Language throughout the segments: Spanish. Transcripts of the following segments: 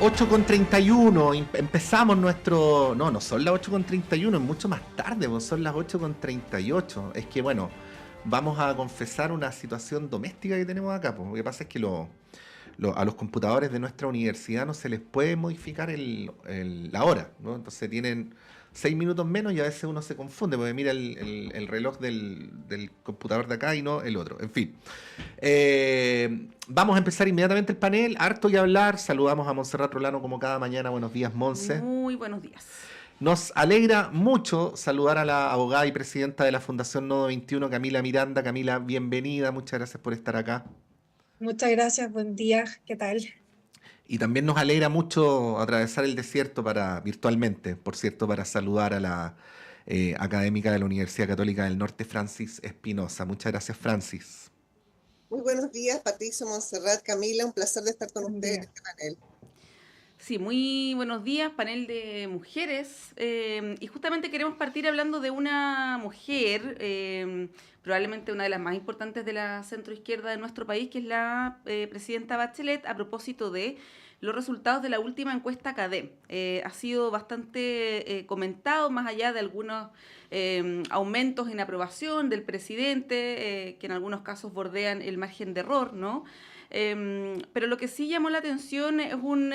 8:31, empezamos nuestro... No, no son las 8:31, es mucho más tarde, pues son las 8:38. Es que bueno, vamos a confesar una situación doméstica que tenemos acá, pues. Lo que pasa es que a los computadores de nuestra universidad no se les puede modificar la hora, ¿no? Entonces tienen 6 minutos menos y a veces uno se confunde porque mira el reloj del computador de acá y no el otro. En fin. Vamos a empezar inmediatamente el panel. Harto que hablar. Saludamos a Montserrat Rolano como cada mañana. Buenos días, Monse. Muy buenos días. Nos alegra mucho saludar a la abogada y presidenta de la Fundación Nodo 21, Camila Miranda. Camila, bienvenida. Muchas gracias por estar acá. Muchas gracias, buen día, ¿qué tal? Y también nos alegra mucho atravesar el desierto virtualmente, por cierto, para saludar a la académica de la Universidad Católica del Norte, Francis Espinosa. Muchas gracias, Francis. Muy buenos días, Patricio, Montserrat, Camila, un placer de estar con Buen ustedes día. en este panel. Sí, muy buenos días, panel de mujeres. Y justamente queremos partir hablando de una mujer, probablemente una de las más importantes de la centroizquierda de nuestro país, que es la presidenta Bachelet, a propósito de los resultados de la última encuesta CADEM. Ha sido bastante comentado, más allá de algunos aumentos en aprobación del presidente, que en algunos casos bordean el margen de error, ¿no? Pero lo que sí llamó la atención es un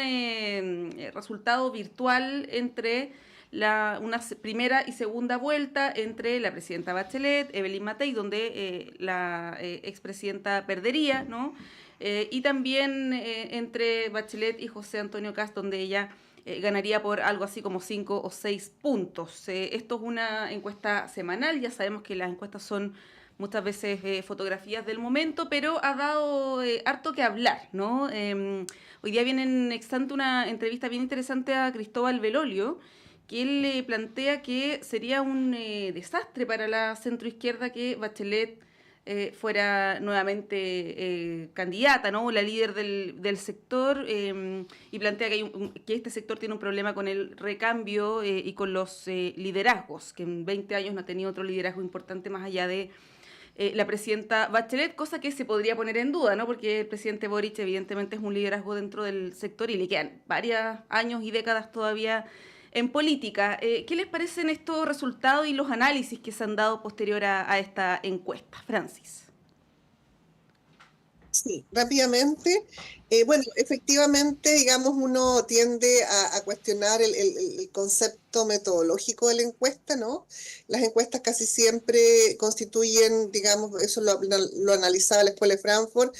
resultado virtual entre una primera y segunda vuelta entre la presidenta Bachelet, Evelyn Matei, donde la expresidenta perdería, ¿no? Y también entre Bachelet y José Antonio Kast, donde ella ganaría por algo así como 5 o 6 puntos. Esto es una encuesta semanal, ya sabemos que las encuestas son muchas veces fotografías del momento, pero ha dado harto que hablar, ¿no? Hoy día viene en extante una entrevista bien interesante a Cristóbal Belolio, que él plantea que sería un desastre para la centroizquierda que Bachelet fuera nuevamente candidata, ¿no? La líder del sector, y plantea que este sector tiene un problema con el recambio y con los liderazgos, que en 20 años no ha tenido otro liderazgo importante más allá de la presidenta Bachelet, cosa que se podría poner en duda, ¿no? Porque el presidente Boric evidentemente es un liderazgo dentro del sector y le quedan varios años y décadas todavía en política. ¿Qué les parecen estos resultados y los análisis que se han dado posterior a esta encuesta? Francis. Sí, rápidamente. Bueno, efectivamente, digamos, uno tiende a cuestionar el concepto metodológico de la encuesta, ¿no? Las encuestas casi siempre constituyen, digamos, eso lo analizaba la Escuela de Frankfurt,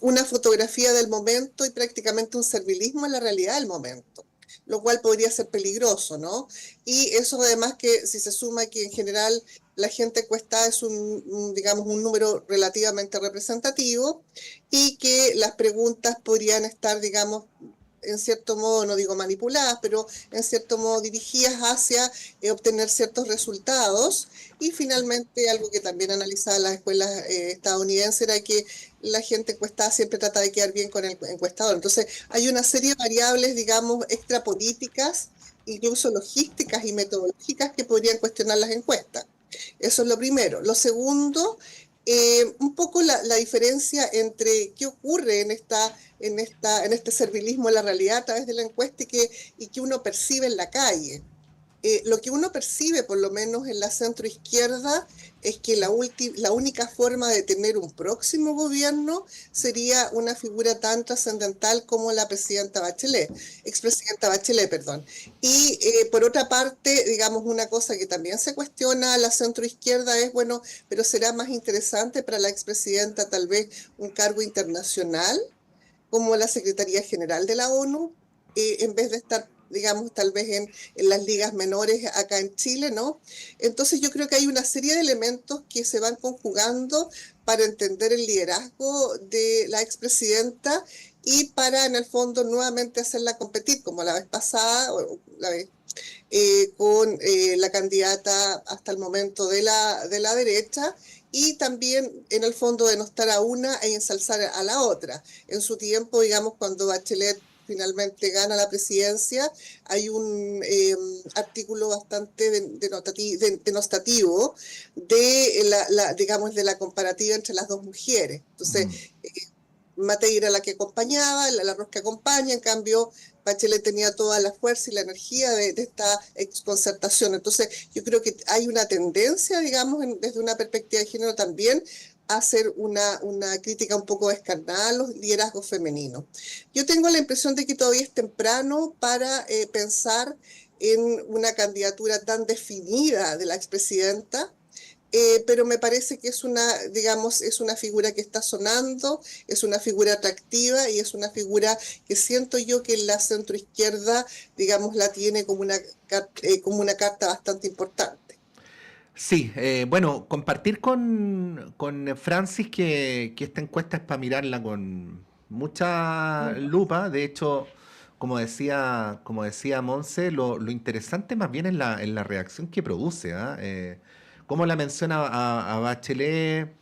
una fotografía del momento y prácticamente un servilismo en la realidad del momento, lo cual podría ser peligroso, ¿no? Y eso además que si se suma que en general la gente encuestada es digamos, un número relativamente representativo y que las preguntas podrían estar, digamos, en cierto modo, no digo manipuladas, pero en cierto modo dirigidas hacia obtener ciertos resultados. Y finalmente, algo que también analizaba las escuelas estadounidenses era que la gente encuestada siempre trata de quedar bien con el encuestador. Entonces, hay una serie de variables, digamos, extrapolíticas, incluso logísticas y metodológicas que podrían cuestionar las encuestas. Eso es lo primero. Lo segundo, un poco la diferencia entre qué ocurre en este servilismo en la realidad a través de la encuesta y que uno percibe en la calle. Lo que uno percibe, por lo menos en la centroizquierda, es que la única forma de tener un próximo gobierno sería una figura tan trascendental como la expresidenta Bachelet, perdón. Y por otra parte, digamos, una cosa que también se cuestiona a la centroizquierda es, bueno, pero será más interesante para la expresidenta tal vez un cargo internacional como la Secretaría General de la ONU, en vez de estar, digamos, tal vez en las ligas menores acá en Chile, ¿no? Entonces yo creo que hay una serie de elementos que se van conjugando para entender el liderazgo de la expresidenta y para, en el fondo, nuevamente hacerla competir, como la vez pasada, o la vez con la candidata hasta el momento de la derecha, y también en el fondo denostar a una e ensalzar a la otra. En su tiempo, digamos, cuando Bachelet finalmente gana la presidencia, hay un artículo bastante denostativo de digamos, de la comparativa entre las dos mujeres. Entonces, Matei era la que acompañaba, la voz que acompaña, en cambio Bachelet tenía toda la fuerza y la energía de esta concertación. Entonces, yo creo que hay una tendencia, digamos, desde una perspectiva de género también, a hacer una crítica un poco descarnada a los liderazgos femeninos. Yo tengo la impresión de que todavía es temprano para pensar en una candidatura tan definida de la expresidenta, pero me parece que es digamos, es una figura que está sonando, es una figura atractiva y es una figura que siento yo que la centroizquierda, digamos, la tiene como una carta bastante importante. Sí, bueno, compartir con Francis que esta encuesta es para mirarla con mucha lupa. De hecho, como decía Monse, lo interesante más bien es la reacción que produce, ¿ah? Cómo la menciona a Bachelet,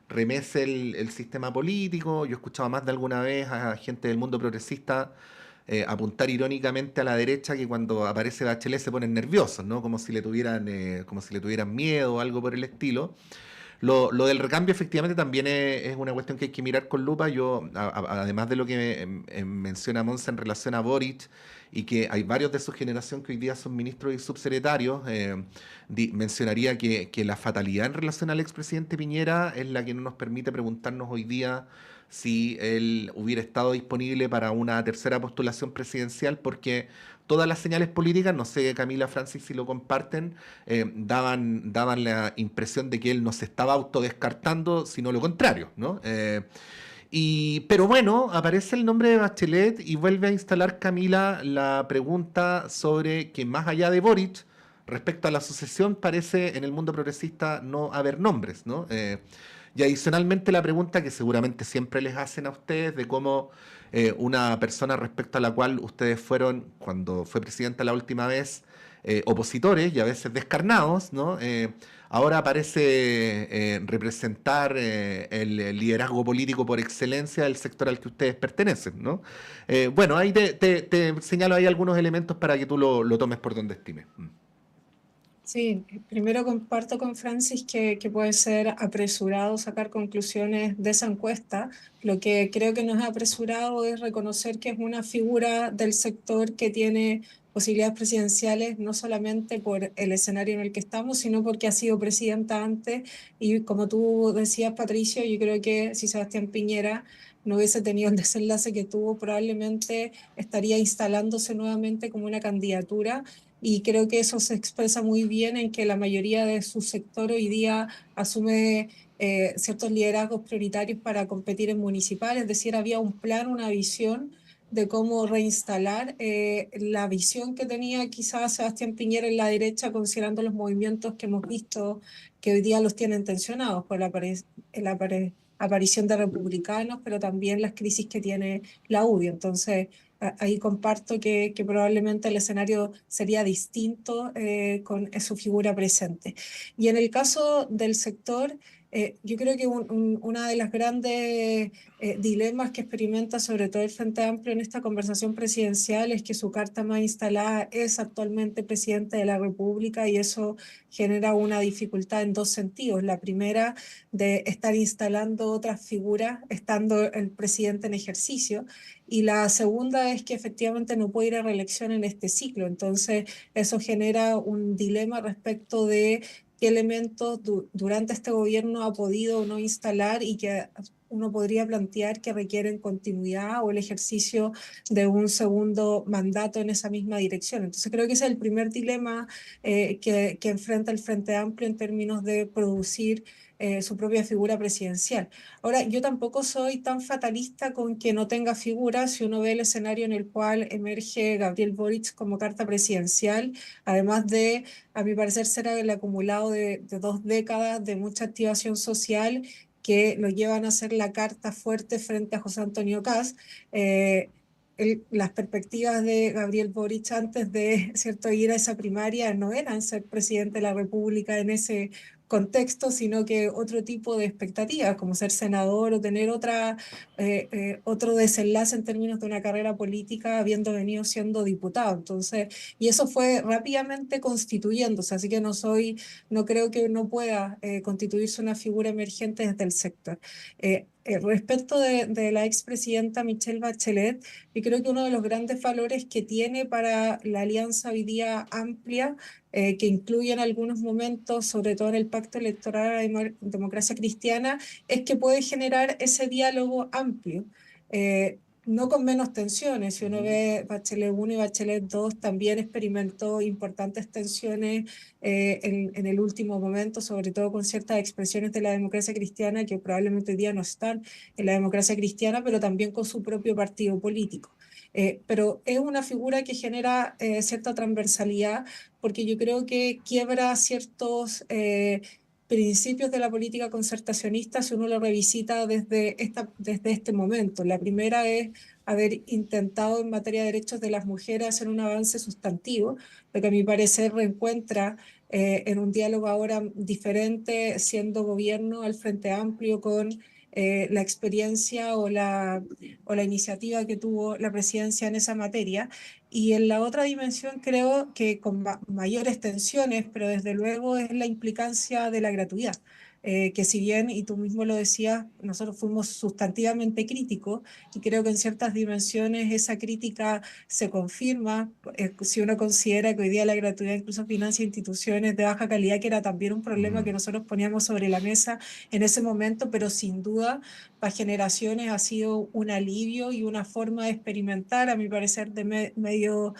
remece el sistema político. Yo he escuchado más de alguna vez a gente del mundo progresista apuntar irónicamente a la derecha que cuando aparece Bachelet se ponen nerviosos, ¿no? Como si le tuvieran miedo o algo por el estilo. Lo del recambio efectivamente también es una cuestión que hay que mirar con lupa. Yo, además de lo que menciona Monza en relación a Boric, y que hay varios de su generación que hoy día son ministros y subsecretarios, mencionaría que la fatalidad en relación al expresidente Piñera es la que no nos permite preguntarnos hoy día si él hubiera estado disponible para una tercera postulación presidencial, porque todas las señales políticas, no sé Camila, Francis, si lo comparten, daban la impresión de que él no se estaba autodescartando, sino lo contrario, ¿no? Pero bueno, aparece el nombre de Bachelet y vuelve a instalar Camila la pregunta sobre que más allá de Boric, respecto a la sucesión, parece en el mundo progresista no haber nombres, ¿no? Y adicionalmente la pregunta que seguramente siempre les hacen a ustedes de cómo una persona respecto a la cual ustedes fueron, cuando fue presidenta la última vez, opositores y a veces descarnados, ¿no? Ahora parece representar el liderazgo político por excelencia del sector al que ustedes pertenecen, ¿no? Bueno, ahí te señalo ahí algunos elementos para que tú lo tomes por donde estimes. Sí, primero comparto con Francis que puede ser apresurado sacar conclusiones de esa encuesta. Lo que creo que no es apresurado es reconocer que es una figura del sector que tiene posibilidades presidenciales, no solamente por el escenario en el que estamos, sino porque ha sido presidenta antes. Y como tú decías, Patricio, yo creo que si Sebastián Piñera no hubiese tenido el desenlace que tuvo, probablemente estaría instalándose nuevamente como una candidatura, y creo que eso se expresa muy bien en que la mayoría de su sector hoy día asume ciertos liderazgos prioritarios para competir en municipal, es decir, había un plan, una visión de cómo reinstalar la visión que tenía quizás Sebastián Piñera en la derecha, considerando los movimientos que hemos visto que hoy día los tienen tensionados por la aparición de republicanos, pero también las crisis que tiene la UDI. Entonces, ahí comparto que probablemente el escenario sería distinto con su figura presente. Y en el caso del sector, yo creo que una de las grandes dilemas que experimenta sobre todo el Frente Amplio en esta conversación presidencial es que su carta más instalada es actualmente presidente de la República, y eso genera una dificultad en dos sentidos. La primera, de estar instalando otras figuras estando el presidente en ejercicio, y la segunda es que efectivamente no puede ir a reelección en este ciclo. Entonces, eso genera un dilema respecto de qué elementos durante este gobierno ha podido o no instalar, y que uno podría plantear que requieren continuidad o el ejercicio de un segundo mandato en esa misma dirección. Entonces, creo que ese es el primer dilema que enfrenta el Frente Amplio en términos de producir su propia figura presidencial. Ahora, yo tampoco soy tan fatalista con que no tenga figura. Si uno ve el escenario en el cual emerge Gabriel Boric como carta presidencial, además de, a mi parecer, ser el acumulado de 2 décadas de mucha activación social que lo llevan a ser la carta fuerte frente a José Antonio Kast. Las perspectivas de Gabriel Boric antes de, cierto, ir a esa primaria no eran ser presidente de la República en ese contexto, sino que otro tipo de expectativas, como ser senador o tener otro desenlace en términos de una carrera política habiendo venido siendo diputado. Entonces, y eso fue rápidamente constituyéndose, así que no creo que no pueda constituirse una figura emergente desde el sector. Respecto de la expresidenta Michelle Bachelet, yo creo que uno de los grandes valores que tiene para la alianza hoy día amplia, que incluye en algunos momentos, sobre todo en el pacto electoral a la democracia cristiana, es que puede generar ese diálogo amplio. No con menos tensiones. Si uno ve Bachelet 1 y Bachelet 2, también experimentó importantes tensiones en el último momento, sobre todo con ciertas expresiones de la democracia cristiana que probablemente hoy día no están en la democracia cristiana, pero también con su propio partido político. Pero es una figura que genera cierta transversalidad, porque yo creo que quiebra ciertos principios de la política concertacionista si uno lo revisita desde este momento. La primera es haber intentado en materia de derechos de las mujeres hacer un avance sustantivo, lo que a mi parecer reencuentra en un diálogo ahora diferente, siendo gobierno al Frente Amplio con la experiencia o la iniciativa que tuvo la presidencia en esa materia. Y en la otra dimensión creo que con mayores tensiones, pero desde luego es la implicancia de la gratuidad. Que si bien, y tú mismo lo decías, nosotros fuimos sustantivamente críticos y creo que en ciertas dimensiones esa crítica se confirma, si uno considera que hoy día la gratuidad incluso financia instituciones de baja calidad, que era también un problema que nosotros poníamos sobre la mesa en ese momento, pero sin duda para generaciones ha sido un alivio y una forma de experimentar, a mi parecer, medio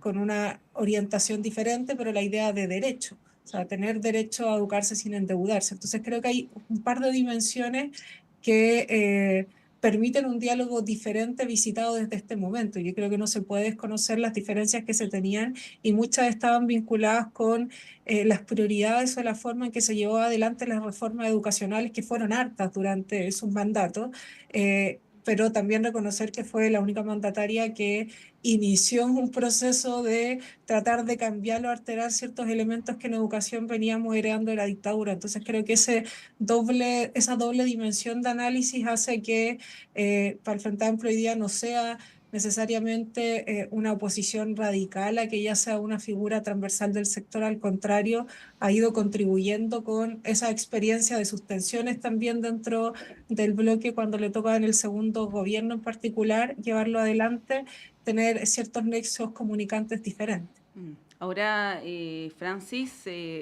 con una orientación diferente, pero la idea de derecho. O sea, tener derecho a educarse sin endeudarse. Entonces creo que hay un par de dimensiones que permiten un diálogo diferente visitado desde este momento. Yo creo que no se puede desconocer las diferencias que se tenían y muchas estaban vinculadas con las prioridades o la forma en que se llevó adelante las reformas educacionales, que fueron hartas durante sus mandatos, pero también reconocer que fue la única mandataria que inició un proceso de tratar de cambiar o alterar ciertos elementos que en educación veníamos heredando de la dictadura. Entonces creo que esa doble dimensión de análisis hace que para el Frente Amplio hoy día no sea necesariamente una oposición radical a que ella sea una figura transversal del sector, al contrario, ha ido contribuyendo con esa experiencia de sus tensiones también dentro del bloque cuando le toca en el segundo gobierno en particular llevarlo adelante, tener ciertos nexos comunicantes diferentes. Ahora, Francis,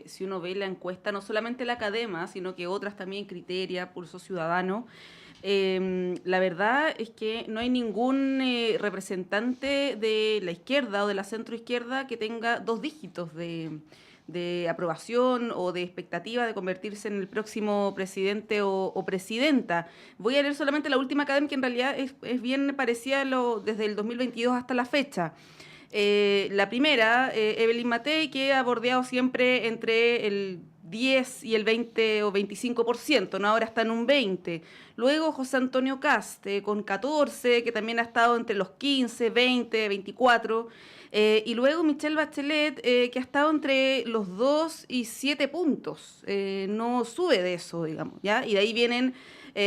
si uno ve la encuesta, no solamente la Academa, sino que otras también, Criteria, Pulso Ciudadano, la verdad es que no hay ningún representante de la izquierda o de la centroizquierda que tenga 2 dígitos de aprobación o de expectativa de convertirse en el próximo presidente o presidenta. Voy a leer solamente la última Academia, que en realidad es bien parecida desde el 2022 hasta la fecha. La primera, Evelyn Matei, que ha bordeado siempre entre el 10 y el 20 o 25%, ¿no? Ahora está en un 20%. Luego José Antonio Kast, con 14%, que también ha estado entre los 15, 20, 24%. Y luego Michelle Bachelet, que ha estado entre los 2 y 7 puntos. No sube de eso, digamos, ¿ya? Y de ahí vienen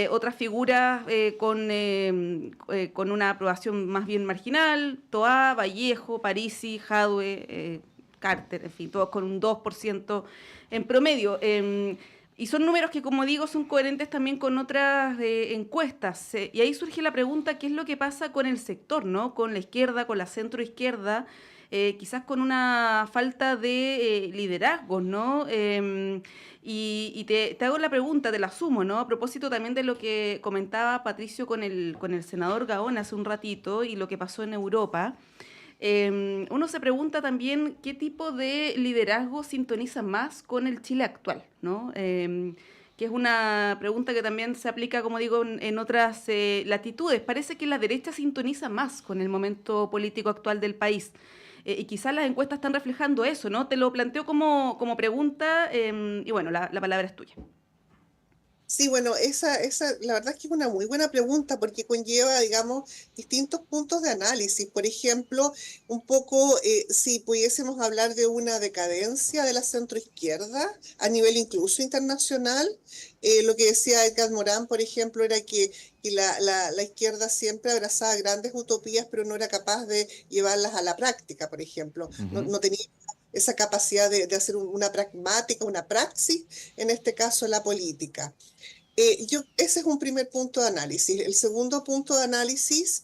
otras figuras con una aprobación más bien marginal: Toá, Vallejo, Parisi, Jadwe, Carter, en fin, todos con un 2% en promedio. Y son números que, como digo, son coherentes también con otras encuestas. Y ahí surge la pregunta: ¿qué es lo que pasa con el sector, ¿no? Con la izquierda, con la centroizquierda, quizás con una falta de liderazgos, ¿no? Y te hago la pregunta, te la asumo, ¿no? A propósito también de lo que comentaba Patricio con el senador Gaón hace un ratito y lo que pasó en Europa. Uno se pregunta también qué tipo de liderazgo sintoniza más con el Chile actual, ¿no? Que es una pregunta que también se aplica, como digo, en otras latitudes. Parece que la derecha sintoniza más con el momento político actual del país. Y quizás las encuestas están reflejando eso, ¿no? Te lo planteo como pregunta y bueno, la palabra es tuya. Sí, bueno, la verdad es que es una muy buena pregunta porque conlleva, digamos, distintos puntos de análisis. Por ejemplo, un poco, si pudiésemos hablar de una decadencia de la centroizquierda a nivel incluso internacional, lo que decía Edgar Morán, por ejemplo, era que la izquierda siempre abrazaba grandes utopías, pero no era capaz de llevarlas a la práctica, por ejemplo. No, Ujú. no tenía esa capacidad de hacer una pragmática, una praxis, en este caso la política. Ese es un primer punto de análisis. El segundo punto de análisis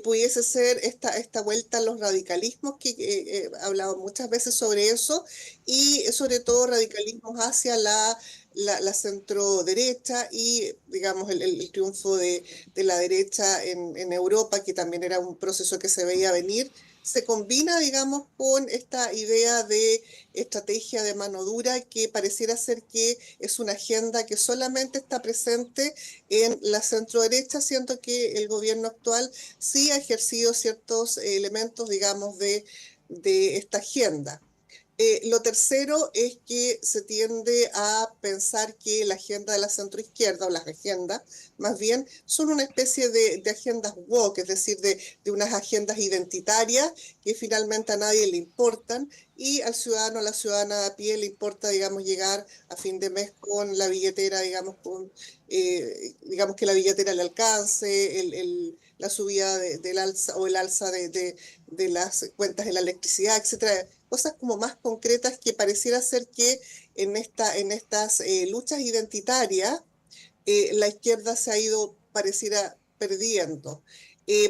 pudiese ser esta vuelta a los radicalismos, que he hablado muchas veces sobre eso, y sobre todo radicalismos hacia la centro derecha y, digamos, el triunfo de la derecha en Europa, que también era un proceso que se veía venir. Se combina, digamos, con esta idea de estrategia de mano dura que pareciera ser que es una agenda que solamente está presente en la centroderecha, siendo que el gobierno actual sí ha ejercido ciertos elementos, digamos, de esta agenda. Lo tercero es que se tiende a pensar que la agenda de la centroizquierda, o las agendas, más bien, son una especie de agendas woke, es decir, de unas agendas identitarias que finalmente a nadie le importan y al ciudadano, a la ciudadana de a pie le importa, digamos, llegar a fin de mes con la billetera, digamos, digamos que la billetera le alcance, la subida del alza o el alza de las cuentas de la electricidad, etcétera, cosas como más concretas que pareciera ser que en estas luchas identitarias la izquierda se ha ido, pareciera, perdiendo.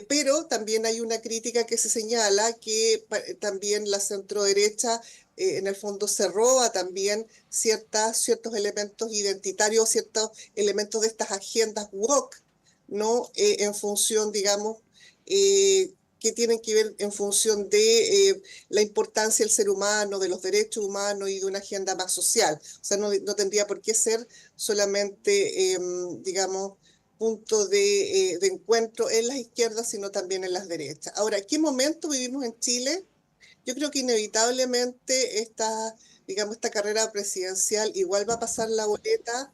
Pero también hay una crítica que se señala que también la centroderecha en el fondo se roba también ciertos elementos identitarios, ciertos elementos de estas agendas woke, ¿no? En función, digamos, que tienen que ver en función de la importancia del ser humano, de los derechos humanos y de una agenda más social. O sea, no tendría por qué ser solamente, digamos, punto de encuentro en las izquierdas, sino también en las derechas. Ahora, ¿qué momento vivimos en Chile? Yo creo que inevitablemente digamos, esta carrera presidencial igual va a pasar la boleta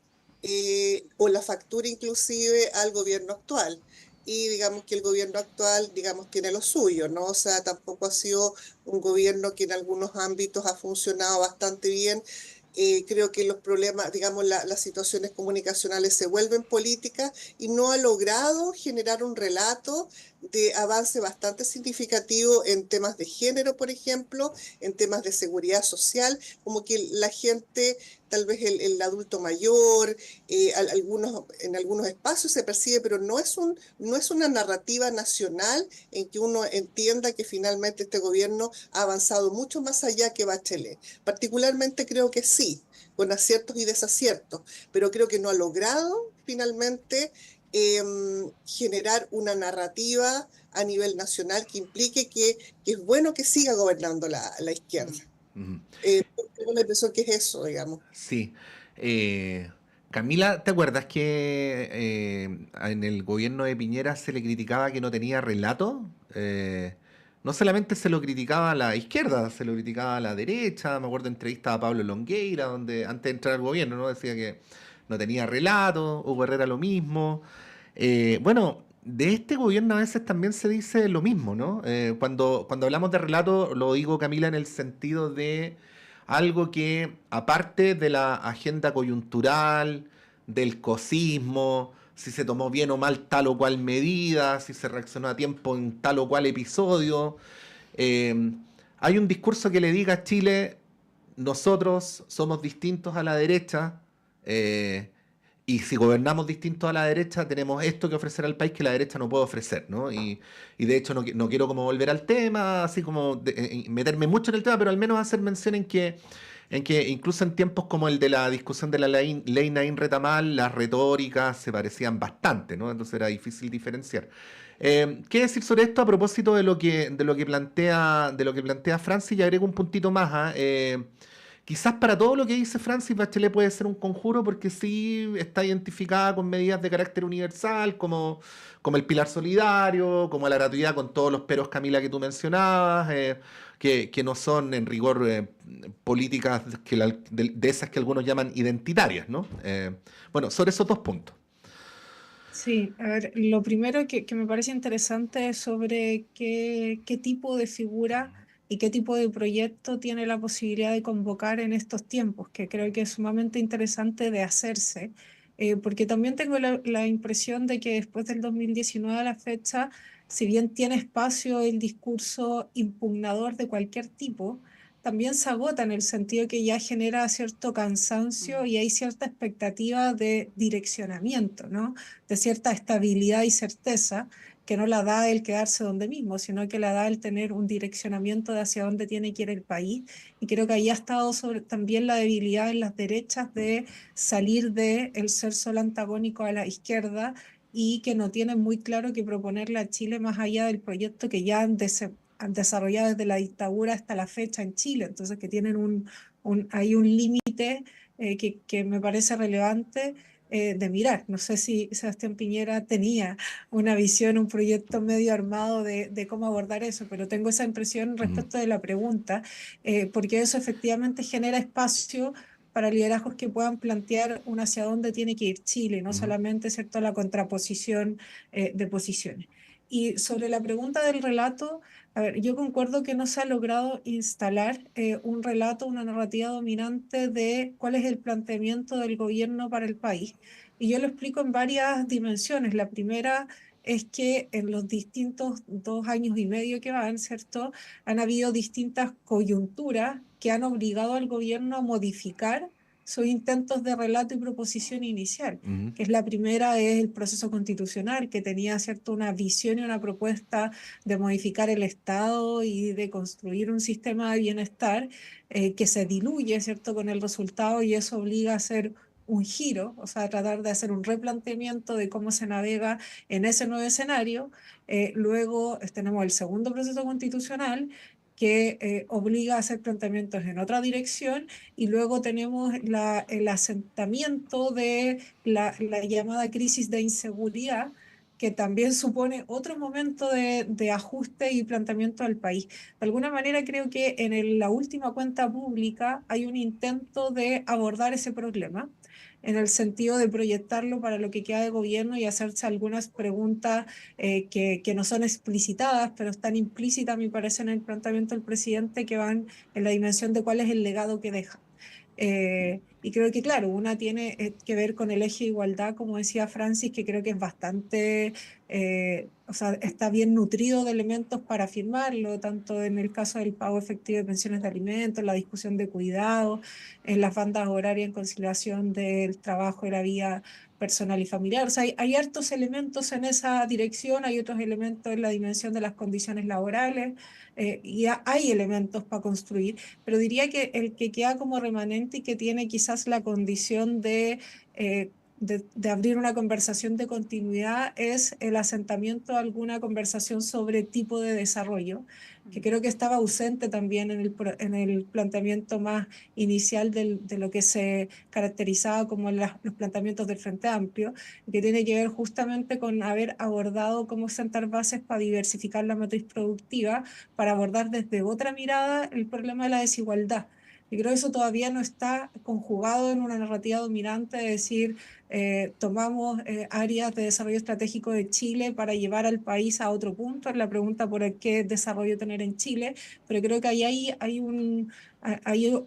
o la factura inclusive al gobierno actual. Y digamos que el gobierno actual, digamos, tiene lo suyo, ¿no? O sea, tampoco ha sido un gobierno que en algunos ámbitos ha funcionado bastante bien. Creo que los problemas, digamos, las situaciones comunicacionales se vuelven políticas y no ha logrado generar un relato de avance bastante significativo en temas de género, por ejemplo, en temas de seguridad social, como que la gente, tal vez el adulto mayor, en algunos espacios se percibe, pero no es una narrativa nacional en que uno entienda que finalmente este gobierno ha avanzado mucho más allá que Bachelet. Particularmente creo que sí, con aciertos y desaciertos, pero creo que no ha logrado finalmente generar una narrativa a nivel nacional que implique que es bueno que siga gobernando la izquierda. Ujú. Tengo la impresión que es eso, digamos. Sí. Camila, ¿te acuerdas que en el gobierno de Piñera se le criticaba que no tenía relato? No solamente se lo criticaba a la izquierda, se lo criticaba a la derecha. Me acuerdo de entrevista a Pablo Longueira, donde antes de entrar al gobierno, ¿no? Decía que no tenía relato, Hugo Herrera lo mismo. Bueno, de este gobierno a veces también se dice lo mismo, ¿no? Cuando hablamos de relato, lo digo, Camila, en el sentido de algo que, aparte de la agenda coyuntural, del cosismo, si se tomó bien o mal tal o cual medida, si se reaccionó a tiempo en tal o cual episodio, eh, hay un discurso que le diga a Chile, nosotros somos distintos a la derecha, eh, y si gobernamos distintos a la derecha, tenemos esto que ofrecer al país que la derecha no puede ofrecer, ¿no? Y de hecho no quiero como volver al tema, así como meterme mucho en el tema, pero al menos hacer mención en que incluso en tiempos como el de la discusión de la ley Naín Retamal, las retóricas se parecían bastante, ¿no? Entonces era difícil diferenciar. ¿Qué decir sobre esto a propósito de lo que plantea Francis? Y agrego un puntito más, ¿ah? quizás para todo lo que dice Francis Bachelet puede ser un conjuro porque sí está identificada con medidas de carácter universal, como el pilar solidario, como la gratuidad con todos los peros, Camila, que tú mencionabas, que no son en rigor políticas de esas que algunos llaman identitarias, ¿no? Bueno, sobre esos dos puntos. Sí, a ver, lo primero que me parece interesante es sobre qué tipo de figura y qué tipo de proyecto tiene la posibilidad de convocar en estos tiempos, que creo que es sumamente interesante de hacerse, porque también tengo la impresión de que después del 2019 a la fecha, si bien tiene espacio el discurso impugnador de cualquier tipo, también se agota en el sentido que ya genera cierto cansancio y hay cierta expectativa de direccionamiento, ¿no? De cierta estabilidad y certeza que no la da el quedarse donde mismo, sino que la da el tener un direccionamiento de hacia dónde tiene que ir el país. Y creo que ahí ha estado también la debilidad en las derechas de salir de el ser solo antagónico a la izquierda y que no tienen muy claro que proponerle a Chile más allá del proyecto que ya han desarrollado desde la dictadura hasta la fecha en Chile. Entonces, que tienen hay un límite que me parece relevante de mirar. No sé si Sebastián Piñera tenía una visión, un proyecto medio armado de cómo abordar eso, pero tengo esa impresión Ujú, respecto de la pregunta, porque eso efectivamente genera espacio para liderazgos que puedan plantear un hacia dónde tiene que ir Chile, no ujú, solamente, ¿cierto?, la contraposición de posiciones. Y sobre la pregunta del relato, a ver, yo concuerdo que no se ha logrado instalar un relato, una narrativa dominante de cuál es el planteamiento del gobierno para el país. Y yo lo explico en varias dimensiones. La primera es que en los distintos 2 años y medio que van, ¿cierto? Han habido distintas coyunturas que han obligado al gobierno a modificar sus intentos de relato y proposición inicial, ujú, que es la primera, es el proceso constitucional, que tenía, ¿cierto?, una visión y una propuesta de modificar el Estado y de construir un sistema de bienestar que se diluye, ¿cierto?, con el resultado y eso obliga a hacer un giro, o sea, a tratar de hacer un replanteamiento de cómo se navega en ese nuevo escenario. Luego tenemos el segundo proceso constitucional que obliga a hacer planteamientos en otra dirección y luego tenemos el asentamiento de la llamada crisis de inseguridad, que también supone otro momento de ajuste y planteamiento al país. De alguna manera creo que en la última cuenta pública hay un intento de abordar ese problema en el sentido de proyectarlo para lo que queda de gobierno y hacerse algunas preguntas que no son explicitadas, pero están implícitas, me parece, en el planteamiento del presidente, que van en la dimensión de cuál es el legado que deja. Y creo que, claro, una tiene que ver con el eje de igualdad, como decía Francis, que creo que es bastante, o sea, está bien nutrido de elementos para afirmarlo, tanto en el caso del pago efectivo de pensiones de alimentos, la discusión de cuidado, en las bandas horarias en conciliación del trabajo y la vida personal y familiar. O sea, hay hartos elementos en esa dirección, hay otros elementos en la dimensión de las condiciones laborales, y hay elementos para construir, pero diría que el que queda como remanente y que tiene quizás la condición de abrir una conversación de continuidad es el asentamiento de alguna conversación sobre tipo de desarrollo, que creo que estaba ausente también en el planteamiento más inicial de lo que se caracterizaba como los planteamientos del Frente Amplio, que tiene que ver justamente con haber abordado cómo sentar bases para diversificar la matriz productiva, para abordar desde otra mirada el problema de la desigualdad. Y creo que eso todavía no está conjugado en una narrativa dominante de decir, tomamos áreas de desarrollo estratégico de Chile para llevar al país a otro punto. Es la pregunta por el qué desarrollo tener en Chile, pero creo que ahí hay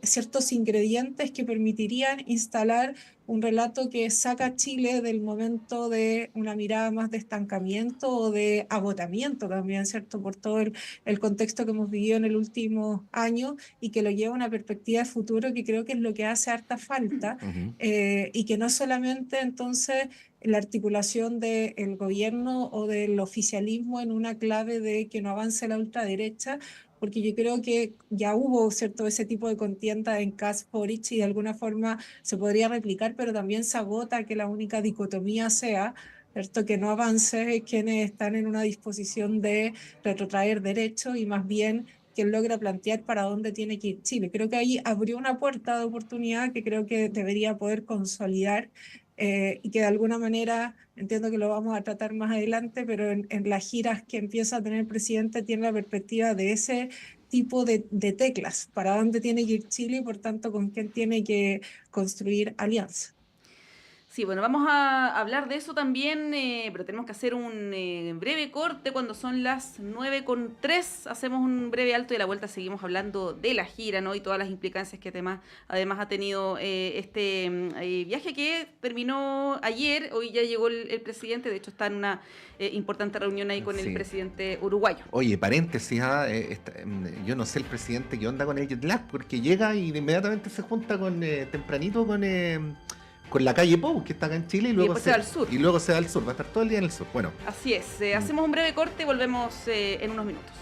ciertos ingredientes que permitirían instalar un relato que saca a Chile del momento de una mirada más de estancamiento o de agotamiento también, ¿cierto? Por todo el contexto que hemos vivido en el último año y que lo lleva a una perspectiva de futuro que creo que es lo que hace harta falta, ujú. y que no solamente entonces la articulación del gobierno o del oficialismo en una clave de que no avance la ultraderecha, porque yo creo que ya hubo, ¿cierto?, ese tipo de contienda en Kast-Boric y de alguna forma se podría replicar, pero también se agota que la única dicotomía sea, ¿cierto?, que no avance quienes están en una disposición de retrotraer derechos y más bien quien logra plantear para dónde tiene que ir Chile. Creo que ahí abrió una puerta de oportunidad que creo que debería poder consolidar y que de alguna manera, entiendo que lo vamos a tratar más adelante, pero en las giras que empieza a tener el presidente tiene la perspectiva de ese tipo de teclas, para dónde tiene que ir Chile y por tanto con quién tiene que construir alianza. Sí, bueno, vamos a hablar de eso también, pero tenemos que hacer un breve corte cuando son las 9:03. Hacemos un breve alto y a la vuelta seguimos hablando de la gira, ¿no? Y todas las implicancias que además ha tenido este viaje que terminó ayer. Hoy ya llegó el presidente, de hecho está en una importante reunión ahí con el presidente uruguayo. Oye, paréntesis, yo no sé el presidente qué onda con el jet lag, porque llega y inmediatamente se junta tempranito con la calle Pou, que está acá en Chile, y luego se va al sur. Y luego se va al sur, va a estar todo el día en el sur. Bueno. Así es, hacemos un breve corte y volvemos en unos minutos.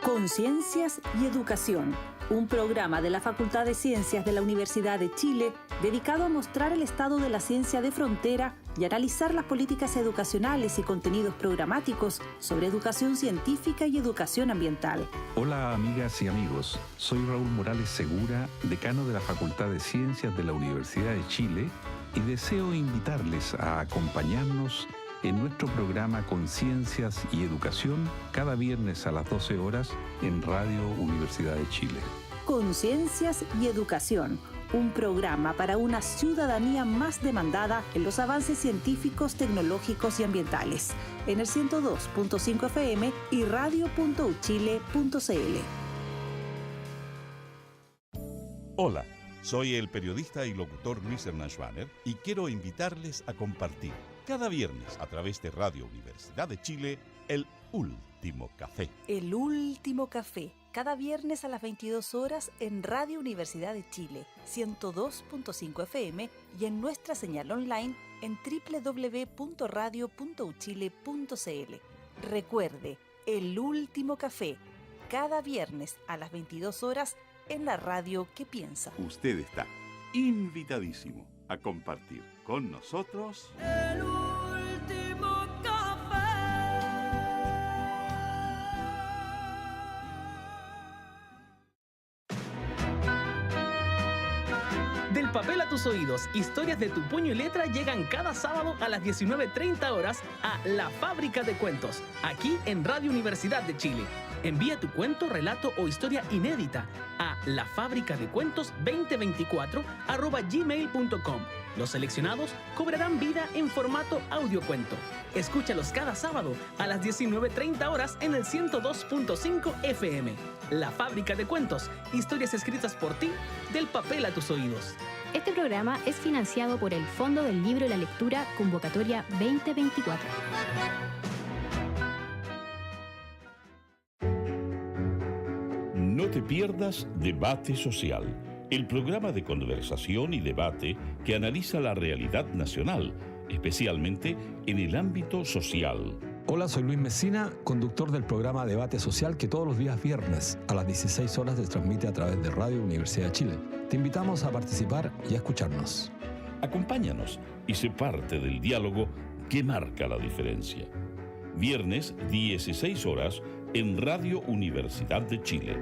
Conciencias y Educación, un programa de la Facultad de Ciencias de la Universidad de Chile dedicado a mostrar el estado de la ciencia de frontera y analizar las políticas educacionales y contenidos programáticos sobre educación científica y educación ambiental. Hola amigas y amigos, soy Raúl Morales Segura, decano de la Facultad de Ciencias de la Universidad de Chile y deseo invitarles a acompañarnos en nuestro programa Conciencias y Educación cada viernes a las 12 horas en Radio Universidad de Chile. Conciencias y Educación, un programa para una ciudadanía más demandada en los avances científicos, tecnológicos y ambientales, en el 102.5 FM y radio.uchile.cl. Hola, soy el periodista y locutor Luis Hernán Schwaner y quiero invitarles a compartir cada viernes a través de Radio Universidad de Chile el Último Café. El Último Café, cada viernes a las 22 horas en Radio Universidad de Chile, 102.5 FM y en nuestra señal online en www.radio.uchile.cl. Recuerde, El Último Café, cada viernes a las 22 horas en la radio que piensa. Usted está invitadísimo a compartir con nosotros El Último Café. Del papel a tus oídos, historias de tu puño y letra llegan cada sábado a las 19:30 horas a La Fábrica de Cuentos, aquí en Radio Universidad de Chile. Envía tu cuento, relato o historia inédita a lafabricadecuentos2024@gmail.com. Los seleccionados cobrarán vida en formato audiocuento. Escúchalos cada sábado a las 19:30 horas en el 102.5 FM. La Fábrica de Cuentos, historias escritas por ti, del papel a tus oídos. Este programa es financiado por el Fondo del Libro y la Lectura Convocatoria 2024. No te pierdas Debate Social, el programa de conversación y debate que analiza la realidad nacional, especialmente en el ámbito social. Hola, soy Luis Messina, conductor del programa Debate Social que todos los días viernes a las 16 horas se transmite a través de Radio Universidad de Chile. Te invitamos a participar y a escucharnos. Acompáñanos y sé parte del diálogo que marca la diferencia. Viernes, 16 horas, en Radio Universidad de Chile.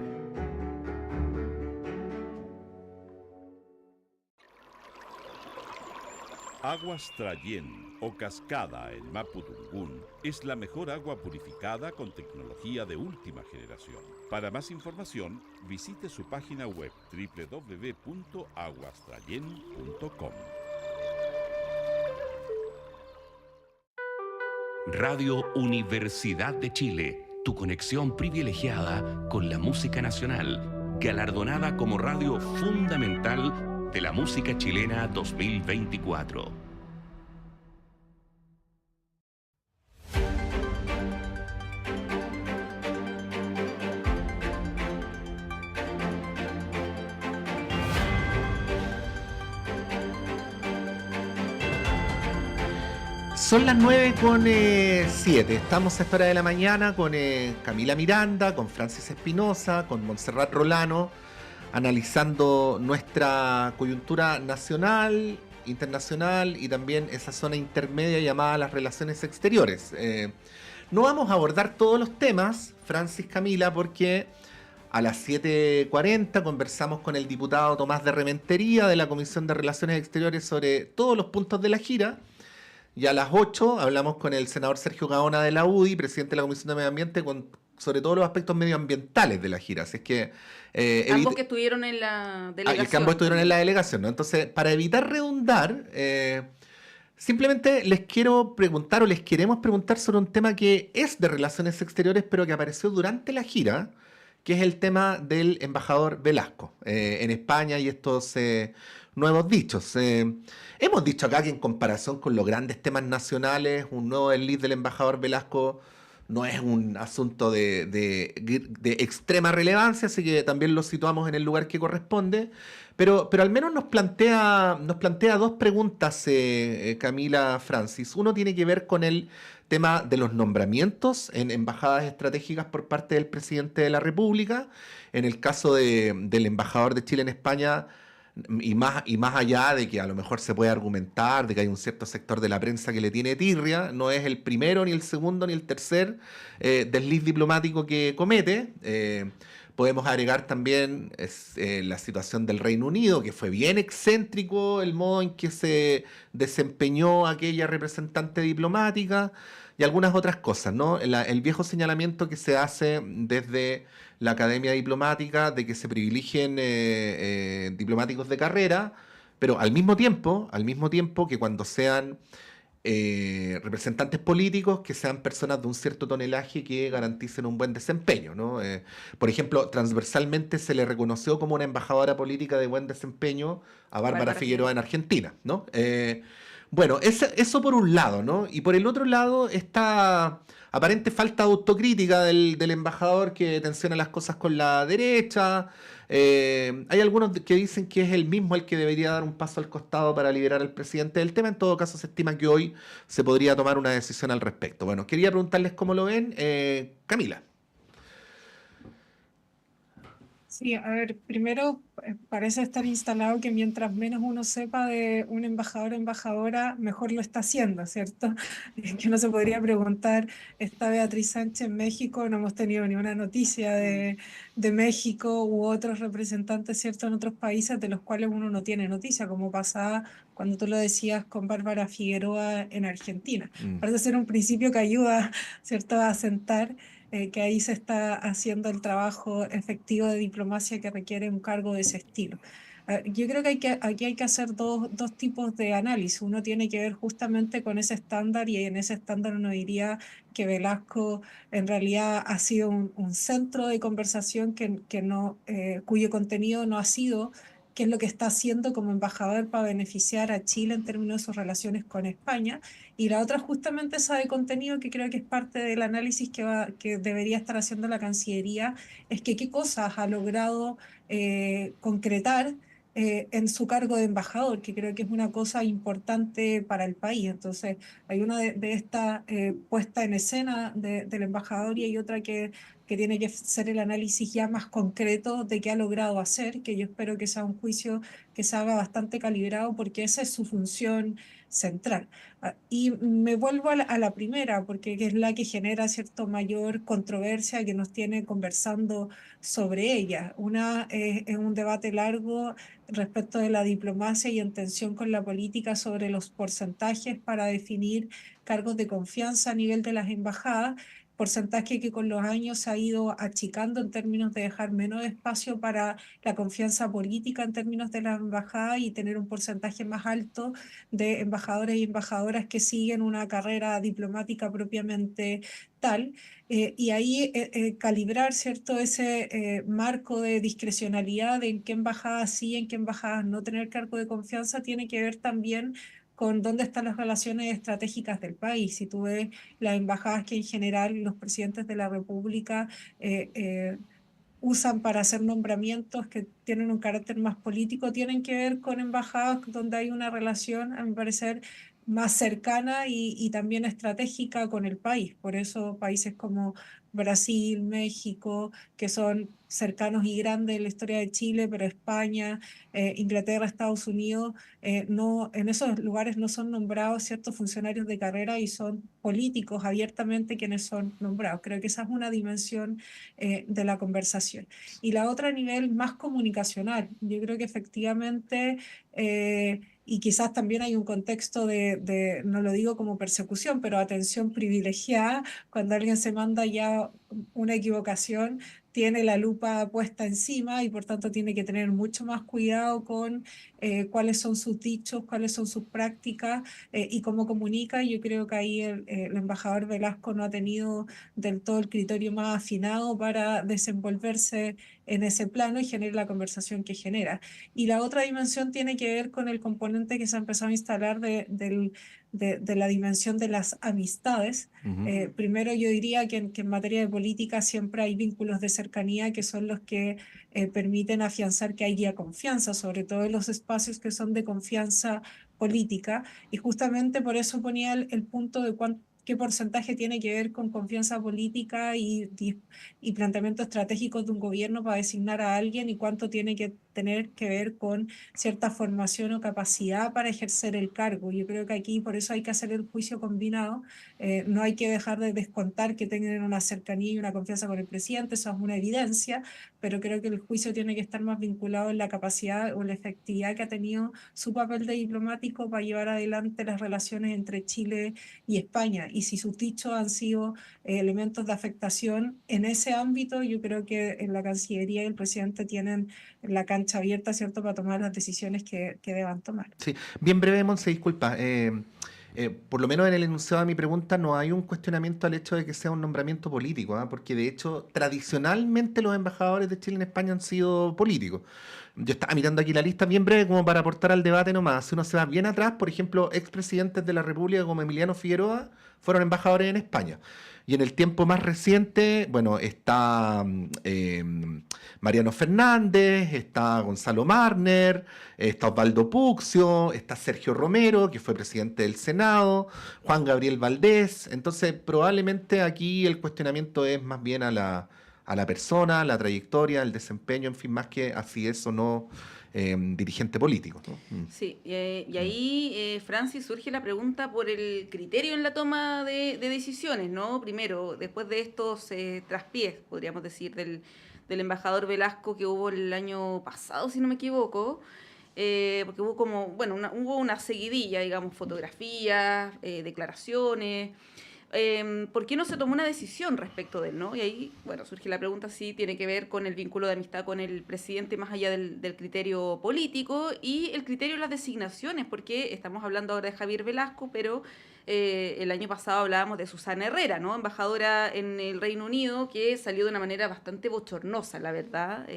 Aguas Trayén o Cascada en Mapudungún es la mejor agua purificada con tecnología de última generación. Para más información, visite su página web www.aguastrayen.com. Radio Universidad de Chile, tu conexión privilegiada con la música nacional, galardonada como radio fundamental de la música chilena 2024. Son las 9:07. Estamos a esta hora de la mañana con Camila Miranda, con Francis Espinosa, con Montserrat Rolano, analizando nuestra coyuntura nacional, internacional y también esa zona intermedia llamada las relaciones exteriores. No vamos a abordar todos los temas, Francis, Camila, porque a las 7:40 conversamos con el diputado Tomás de Rementería de la Comisión de Relaciones Exteriores sobre todos los puntos de la gira. Y a las 8 hablamos con el senador Sergio Gaona de la UDI, presidente de la Comisión de Medio Ambiente, sobre todos los aspectos medioambientales de la gira. Así es que ambos que estuvieron en la delegación. Que ambos estuvieron en la delegación, ¿no? Entonces, para evitar redundar, simplemente les quiero preguntar o les queremos preguntar sobre un tema que es de relaciones exteriores, pero que apareció durante la gira, que es el tema del embajador Velasco en España y estos nuevos dichos. Hemos dicho acá que en comparación con los grandes temas nacionales, un nuevo desliz del embajador Velasco no es un asunto de extrema relevancia, así que también lo situamos en el lugar que corresponde. Pero al menos nos plantea dos preguntas, Camila, Francis. Uno tiene que ver con el tema de los nombramientos en embajadas estratégicas por parte del presidente de la República. En el caso del embajador de Chile en España, y más allá de que a lo mejor se puede argumentar de que hay un cierto sector de la prensa que le tiene tirria, no es el primero, ni el segundo, ni el tercer desliz diplomático que comete. Podemos agregar también la situación del Reino Unido, que fue bien excéntrico el modo en que se desempeñó aquella representante diplomática y algunas otras cosas, ¿no? El viejo señalamiento que se hace desde la Academia Diplomática de que se privilegien diplomáticos de carrera, pero al mismo tiempo que cuando sean representantes políticos, que sean personas de un cierto tonelaje que garanticen un buen desempeño, ¿no? Por ejemplo, transversalmente se le reconoció como una embajadora política de buen desempeño a Bárbara Figueroa en Argentina, ¿no? Bueno, eso por un lado, ¿no? Y por el otro lado, esta aparente falta de autocrítica del embajador que tensiona las cosas con la derecha. Hay algunos que dicen que es él mismo el que debería dar un paso al costado para liberar al presidente del tema. En todo caso, se estima que hoy se podría tomar una decisión al respecto. Bueno, quería preguntarles cómo lo ven. Camila. Sí, a ver, primero parece estar instalado que mientras menos uno sepa de un embajador o embajadora, mejor lo está haciendo, ¿cierto? Que uno se podría preguntar, ¿está Beatriz Sánchez en México? No hemos tenido ni una noticia de México u otros representantes, ¿cierto?, en otros países de los cuales uno no tiene noticia, como pasaba cuando tú lo decías con Bárbara Figueroa en Argentina. Parece ser un principio que ayuda, ¿cierto?, a asentar que ahí se está haciendo el trabajo efectivo de diplomacia que requiere un cargo de ese estilo. Yo creo que aquí hay que hacer dos tipos de análisis. Uno tiene que ver justamente con ese estándar, y en ese estándar uno diría que Velasco en realidad ha sido un centro de conversación cuyo contenido no ha sido qué es lo que está haciendo como embajador para beneficiar a Chile en términos de sus relaciones con España. Y la otra justamente esa de contenido, que creo que es parte del análisis que debería estar haciendo la Cancillería, es que qué cosas ha logrado concretar en su cargo de embajador, que creo que es una cosa importante para el país. Entonces, hay una de esta puesta en escena del embajador, y hay otra que tiene que ser el análisis ya más concreto de qué ha logrado hacer, que yo espero que sea un juicio que se haga bastante calibrado, porque esa es su función central. Y me vuelvo a la primera, porque es la que genera cierto mayor controversia, que nos tiene conversando sobre ella. Una es un debate largo respecto de la diplomacia y en tensión con la política sobre los porcentajes para definir cargos de confianza a nivel de las embajadas, porcentaje que con los años se ha ido achicando en términos de dejar menos espacio para la confianza política en términos de la embajada y tener un porcentaje más alto de embajadores y embajadoras que siguen una carrera diplomática propiamente tal. Y ahí calibrar, ¿cierto?, ese marco de discrecionalidad de en qué embajadas sí, en qué embajadas no tener cargo de confianza, tiene que ver también con dónde están las relaciones estratégicas del país. Si tú ves las embajadas que en general los presidentes de la República usan para hacer nombramientos que tienen un carácter más político, tienen que ver con embajadas donde hay una relación, a mi parecer, más cercana y también estratégica con el país. Por eso países como Brasil, México, que son cercanos y grandes en la historia de Chile, pero España, Inglaterra, Estados Unidos, no, en esos lugares no son nombrados ciertos funcionarios de carrera y son políticos abiertamente quienes son nombrados. Creo que esa es una dimensión de la conversación. Y la otra a nivel más comunicacional. Yo creo que efectivamente... y quizás también hay un contexto no lo digo como persecución, pero atención privilegiada, cuando alguien se manda ya una equivocación, tiene la lupa puesta encima y por tanto tiene que tener mucho más cuidado con cuáles son sus dichos, cuáles son sus prácticas y cómo comunica. Yo creo que ahí el embajador Velasco no ha tenido del todo el criterio más afinado para desenvolverse en ese plano y generar la conversación que genera. Y la otra dimensión tiene que ver con el componente que se ha empezado a instalar de la dimensión de las amistades. Primero yo diría que en materia de política siempre hay vínculos de cercanía que son los que permiten afianzar que haya confianza, sobre todo en los espacios que son de confianza política, y justamente por eso ponía el punto de qué porcentaje tiene que ver con confianza política y planteamientos estratégicos de un gobierno para designar a alguien y cuánto tiene que tener que ver con cierta formación o capacidad para ejercer el cargo. Yo creo que aquí por eso hay que hacer el juicio combinado, no hay que dejar de descontar que tengan una cercanía y una confianza con el presidente, eso es una evidencia, pero creo que el juicio tiene que estar más vinculado en la capacidad o la efectividad que ha tenido su papel de diplomático para llevar adelante las relaciones entre Chile y España. Y si sus dichos han sido elementos de afectación en ese ámbito, yo creo que en la Cancillería y el presidente tienen la cancha abierta, ¿cierto?, para tomar las decisiones que deban tomar. Sí, bien breve, Monse, disculpa. Por lo menos en el enunciado de mi pregunta no hay un cuestionamiento al hecho de que sea un nombramiento político, ¿ah? Porque de hecho tradicionalmente los embajadores de Chile en España han sido políticos. Yo estaba mirando aquí la lista bien breve como para aportar al debate nomás. Si uno se va bien atrás, por ejemplo, expresidentes de la República como Emiliano Figueroa fueron embajadores en España. Y en el tiempo más reciente, bueno, está Mariano Fernández, está Gonzalo Marner, está Osvaldo Puccio, está Sergio Romero, que fue presidente del Senado, Juan Gabriel Valdés. Entonces, probablemente aquí el cuestionamiento es más bien a la persona, la trayectoria, el desempeño, en fin, más que así es o no dirigente político, ¿no? Sí, y ahí, Francis, surge la pregunta por el criterio en la toma de decisiones, ¿no? Primero, después de estos traspiés, podríamos decir, del embajador Velasco que hubo el año pasado, si no me equivoco, porque hubo como, bueno, hubo una seguidilla, digamos, fotografías, declaraciones. ¿Por qué no se tomó una decisión respecto de él, ¿no? Y ahí, bueno, surge la pregunta si tiene que ver con el vínculo de amistad con el presidente más allá del criterio político y el criterio de las designaciones, porque estamos hablando ahora de Javier Velasco, pero el año pasado hablábamos de Susana Herrera, ¿no? Embajadora en el Reino Unido, que salió de una manera bastante bochornosa, la verdad,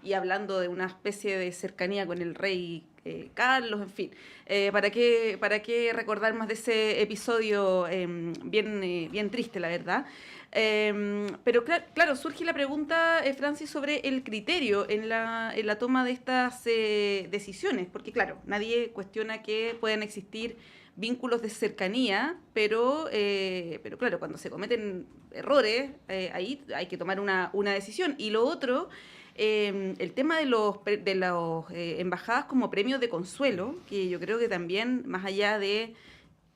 y hablando de una especie de cercanía con el rey Carlos, en fin. ¿Para qué recordar más de ese episodio bien triste, la verdad? Pero claro, surge la pregunta, Francis, sobre el criterio en la toma de estas decisiones, porque claro, nadie cuestiona que puedan existir vínculos de cercanía, pero claro, cuando se cometen errores, ahí hay que tomar una decisión. Y lo otro, el tema de los embajadas como premios de consuelo, que yo creo que también, más allá de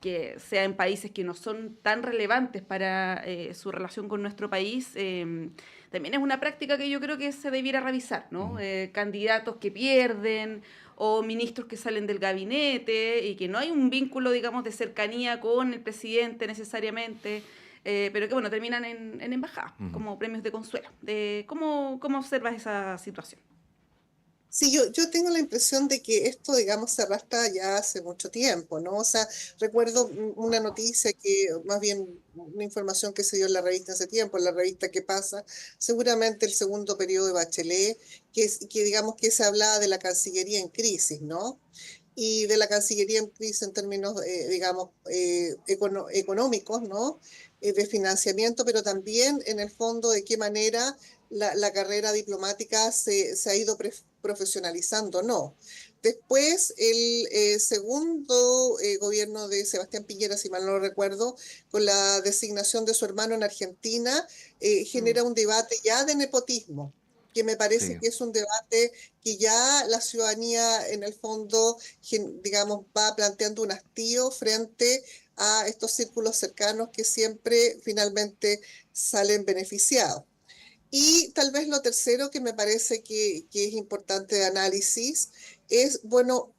que sea en países que no son tan relevantes para su relación con nuestro país, también es una práctica que yo creo que se debiera revisar, ¿no? Candidatos que pierden o ministros que salen del gabinete y que no hay un vínculo, digamos, de cercanía con el presidente necesariamente, pero que, bueno, terminan en embajadas como premios de consuelo. ¿Cómo observas esa situación? Sí, yo tengo la impresión de que esto, digamos, se arrastra ya hace mucho tiempo, ¿no? O sea, recuerdo una noticia más bien una información que se dio en la revista hace tiempo, en la revista ¿Qué pasa? Seguramente el segundo periodo de Bachelet, que digamos que se hablaba de la Cancillería en crisis, ¿no? Y de la Cancillería en crisis en términos, digamos, económicos, ¿no? De financiamiento, pero también en el fondo de qué manera la carrera diplomática se ha ido profesionalizando, ¿no? Después, el segundo gobierno de Sebastián Piñera, si mal no lo recuerdo, con la designación de su hermano en Argentina, genera un debate ya de nepotismo, que me parece Sí. que es un debate que ya la ciudadanía en el fondo, digamos, va planteando un hastío frente a estos círculos cercanos que siempre finalmente salen beneficiados. Y tal vez lo tercero que me parece que es importante de análisis es, bueno,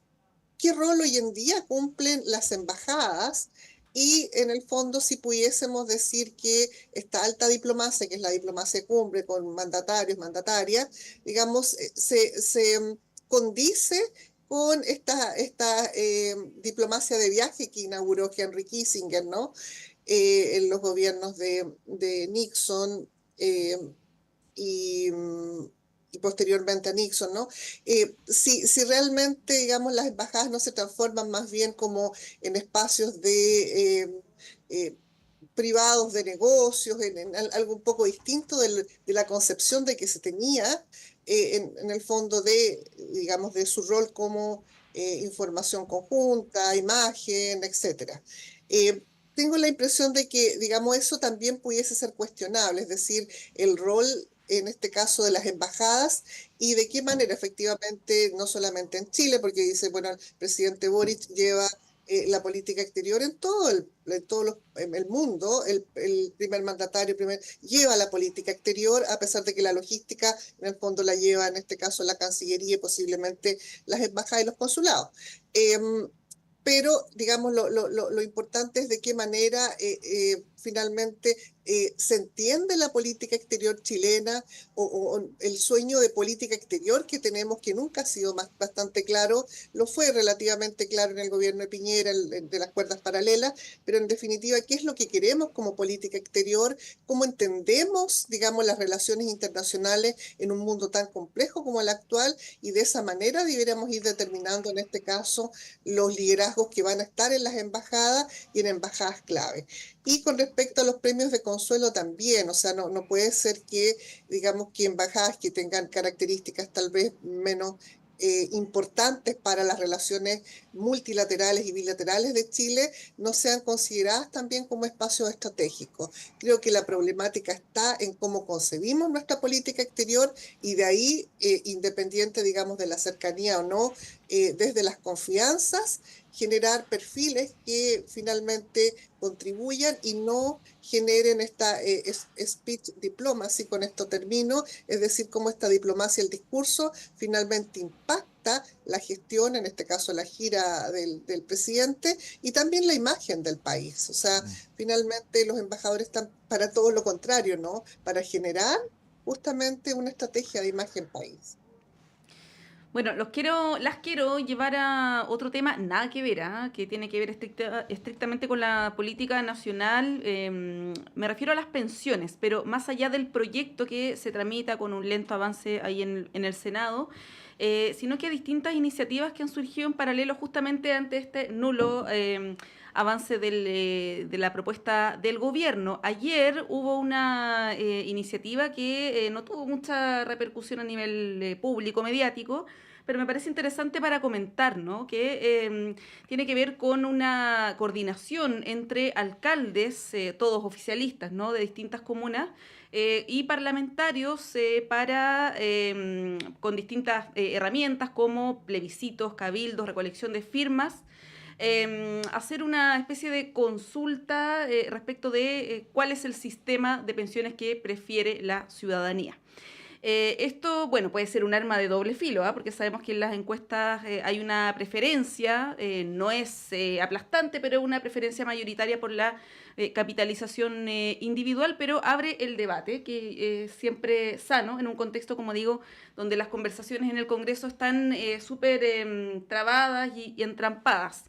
¿qué rol hoy en día cumplen las embajadas? Y en el fondo, si pudiésemos decir que esta alta diplomacia, que es la diplomacia cumbre con mandatarios, mandatarias, digamos, se condice con esta diplomacia de viaje que inauguró Henry Kissinger, ¿no? En los gobiernos de Nixon, y, y posteriormente a Nixon, ¿no? Si realmente, digamos, las embajadas no se transforman más bien como en espacios privados de negocios, en algo un poco distinto de la concepción de que se tenía en el fondo digamos, de su rol como información conjunta, imagen, etcétera. Tengo la impresión de que, digamos, eso también pudiese ser cuestionable, es decir, el rol en este caso de las embajadas y de qué manera efectivamente, no solamente en Chile, porque dice, bueno, el presidente Boric lleva la política exterior en todo el mundo, el primer mandatario lleva la política exterior, a pesar de que la logística en el fondo la lleva en este caso la Cancillería y posiblemente las embajadas y los consulados. Pero, digamos, lo importante es de qué manera finalmente se entiende la política exterior chilena o el sueño de política exterior que tenemos, que nunca ha sido bastante claro, lo fue relativamente claro en el gobierno de Piñera, de las cuerdas paralelas, pero en definitiva, ¿qué es lo que queremos como política exterior? ¿Cómo entendemos, digamos, las relaciones internacionales en un mundo tan complejo como el actual? Y de esa manera deberíamos ir determinando en este caso los liderazgos que van a estar en las embajadas y en embajadas clave. Y con respecto a los premios de consuelo también, o sea, no puede ser que, digamos, que embajadas que tengan características tal vez menos importantes para las relaciones multilaterales y bilaterales de Chile no sean consideradas también como espacios estratégicos. Creo que la problemática está en cómo concebimos nuestra política exterior y de ahí, independiente, digamos, de la cercanía o no, desde las confianzas, generar perfiles que finalmente contribuyan y no generen esta speech diplomacy, con esto termino, es decir, cómo esta diplomacia, el discurso, finalmente impacta la gestión, en este caso la gira del presidente, y también la imagen del país. O sea, finalmente los embajadores están para todo lo contrario, ¿no? Para generar justamente una estrategia de imagen país. Bueno, las quiero llevar a otro tema, nada que ver, que tiene que ver estrictamente con la política nacional. Me refiero a las pensiones, pero más allá del proyecto que se tramita con un lento avance ahí en el Senado, sino que a distintas iniciativas que han surgido en paralelo justamente ante este nulo avance de la propuesta del gobierno. Ayer hubo una iniciativa que no tuvo mucha repercusión a nivel público, mediático, pero me parece interesante para comentar, ¿no? Que tiene que ver con una coordinación entre alcaldes, todos oficialistas, ¿no? De distintas comunas, y parlamentarios con distintas herramientas como plebiscitos, cabildos, recolección de firmas, hacer una especie de consulta respecto de cuál es el sistema de pensiones que prefiere la ciudadanía. Esto, bueno, puede ser un arma de doble filo, porque sabemos que en las encuestas hay una preferencia, no es aplastante, pero una preferencia mayoritaria por la capitalización individual, pero abre el debate, que es siempre sano en un contexto, como digo, donde las conversaciones en el Congreso están súper trabadas y entrampadas.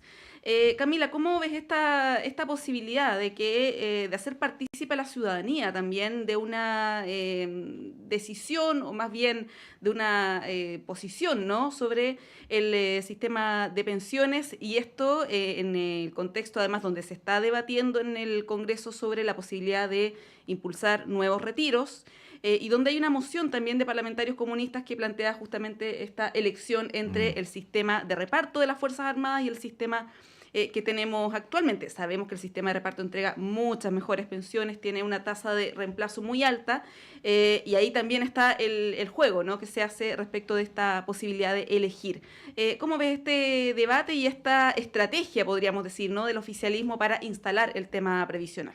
Camila, ¿cómo ves esta posibilidad de hacer partícipe a la ciudadanía también de una decisión, o más bien de una posición, ¿no?, sobre el sistema de pensiones, y esto en el contexto además donde se está debatiendo en el Congreso sobre la posibilidad de impulsar nuevos retiros? y donde hay una moción también de parlamentarios comunistas que plantea justamente esta elección entre el sistema de reparto de las Fuerzas Armadas y el sistema que tenemos actualmente. Sabemos que el sistema de reparto entrega muchas mejores pensiones, tiene una tasa de reemplazo muy alta, y ahí también está el juego, ¿no?, que se hace respecto de esta posibilidad de elegir. ¿Cómo ves este debate y esta estrategia, podríamos decir, ¿no?, del oficialismo para instalar el tema previsional?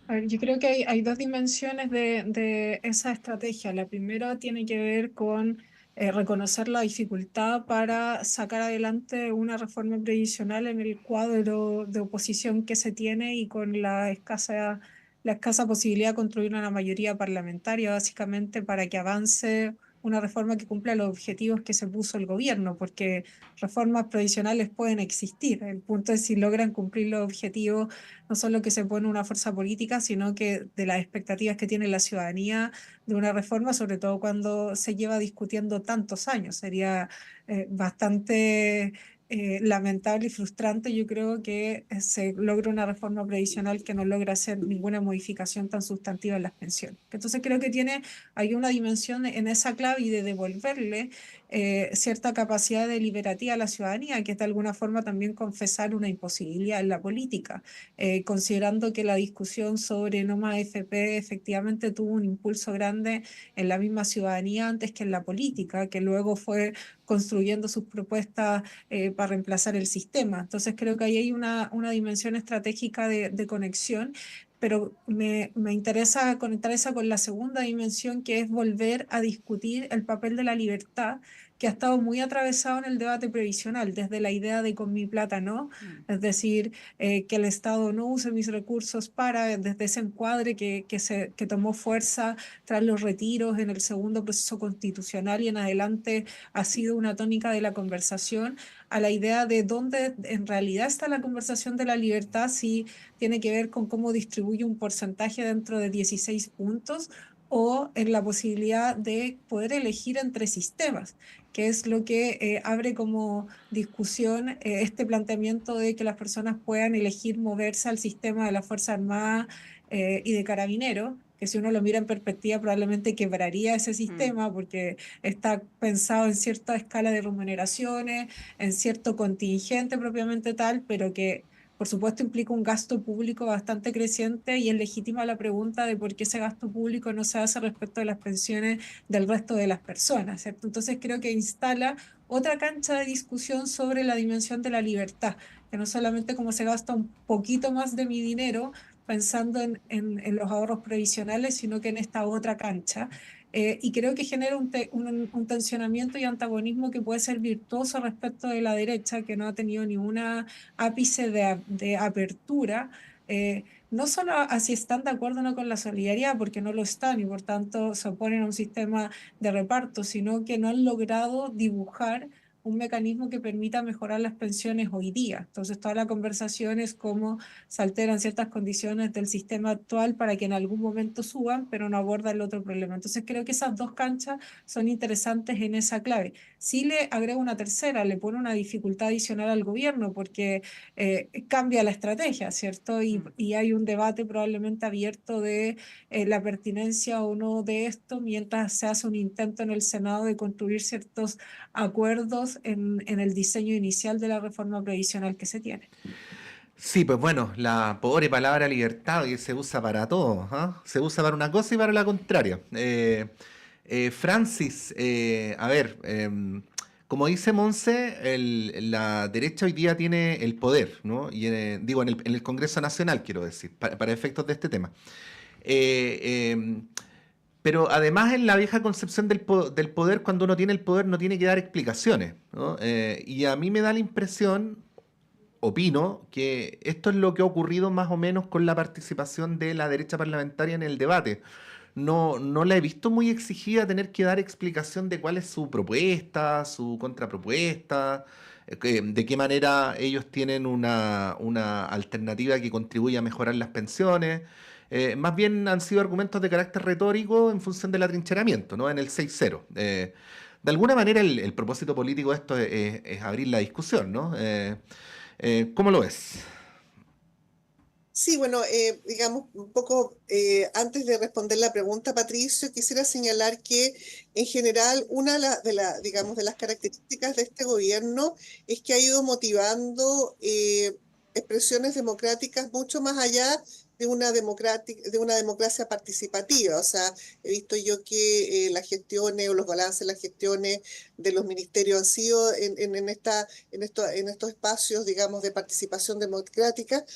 A ver, yo creo que hay dos dimensiones de esa estrategia. La primera tiene que ver con reconocer la dificultad para sacar adelante una reforma previsional en el cuadro de oposición que se tiene y con la escasa posibilidad de construir una mayoría parlamentaria, básicamente para que avance una reforma que cumpla los objetivos que se puso el gobierno, porque reformas previsionales pueden existir. El punto es si logran cumplir los objetivos, no solo que se pone una fuerza política, sino que de las expectativas que tiene la ciudadanía de una reforma, sobre todo cuando se lleva discutiendo tantos años. Sería bastante lamentable y frustrante, yo creo, que se logre una reforma previsional que no logra hacer ninguna modificación tan sustantiva en las pensiones. Entonces creo que hay una dimensión en esa clave y de devolverle cierta capacidad deliberativa a la ciudadanía, que es de alguna forma también confesar una imposibilidad en la política, considerando que la discusión sobre no más AFP efectivamente tuvo un impulso grande en la misma ciudadanía antes que en la política, que luego fue construyendo sus propuestas para reemplazar el sistema. Entonces creo que ahí hay una dimensión estratégica de conexión, pero me interesa conectar esa con la segunda dimensión, que es volver a discutir el papel de la libertad, que ha estado muy atravesado en el debate previsional, desde la idea de con mi plata no, es decir, que el Estado no use mis recursos desde ese encuadre que tomó fuerza tras los retiros en el segundo proceso constitucional y en adelante ha sido una tónica de la conversación, a la idea de dónde en realidad está la conversación de la libertad, si tiene que ver con cómo distribuye un porcentaje dentro de 16 puntos o en la posibilidad de poder elegir entre sistemas, que es lo que abre como discusión este planteamiento de que las personas puedan elegir moverse al sistema de la Fuerza Armada y de Carabineros, que si uno lo mira en perspectiva probablemente quebraría ese sistema porque está pensado en cierta escala de remuneraciones, en cierto contingente propiamente tal, pero que por supuesto implica un gasto público bastante creciente y es legítima la pregunta de por qué ese gasto público no se hace respecto de las pensiones del resto de las personas, ¿cierto? Entonces creo que instala otra cancha de discusión sobre la dimensión de la libertad, que no solamente cómo se gasta un poquito más de mi dinero pensando en los ahorros previsionales, sino que en esta otra cancha. Y creo que genera un tensionamiento y antagonismo que puede ser virtuoso respecto de la derecha, que no ha tenido ni una ápice de apertura, no solo a si están de acuerdo o no con la solidaridad, porque no lo están y por tanto se oponen a un sistema de reparto, sino que no han logrado dibujar un mecanismo que permita mejorar las pensiones hoy día. Entonces, toda la conversación es cómo se alteran ciertas condiciones del sistema actual para que en algún momento suban, pero no aborda el otro problema. Entonces, creo que esas dos canchas son interesantes en esa clave. Sí le agrego una tercera, le pone una dificultad adicional al gobierno porque cambia la estrategia, ¿cierto? Y hay un debate probablemente abierto de la pertinencia o no de esto, mientras se hace un intento en el Senado de construir ciertos acuerdos en el diseño inicial de la reforma previsional que se tiene. Sí, pues bueno, la pobre palabra libertad que se usa para todo, ¿ah? Se usa para una cosa y para la contraria. Francis, a ver, como dice Monse, la derecha hoy día tiene el poder, ¿no? Y digo, en el Congreso Nacional, quiero decir, para efectos de este tema. Pero además en la vieja concepción del poder, cuando uno tiene el poder no tiene que dar explicaciones, ¿no? Y a mí me da la impresión, opino, que esto es lo que ha ocurrido más o menos con la participación de la derecha parlamentaria en el debate. No la he visto muy exigida tener que dar explicación de cuál es su propuesta, su contrapropuesta, de qué manera ellos tienen una alternativa que contribuye a mejorar las pensiones. Más bien han sido argumentos de carácter retórico en función del atrincheramiento, ¿no? En el 6-0. De alguna manera el propósito político de esto es abrir la discusión, ¿no? ¿Cómo lo ves? Sí, bueno, digamos, un poco antes de responder la pregunta, Patricio, quisiera señalar que en general una digamos, de las características de este gobierno es que ha ido motivando expresiones democráticas mucho más allá de una democracia participativa. O sea, he visto yo que las gestiones o los balances de las gestiones de los ministerios han sido en estos espacios, digamos, de participación democrática.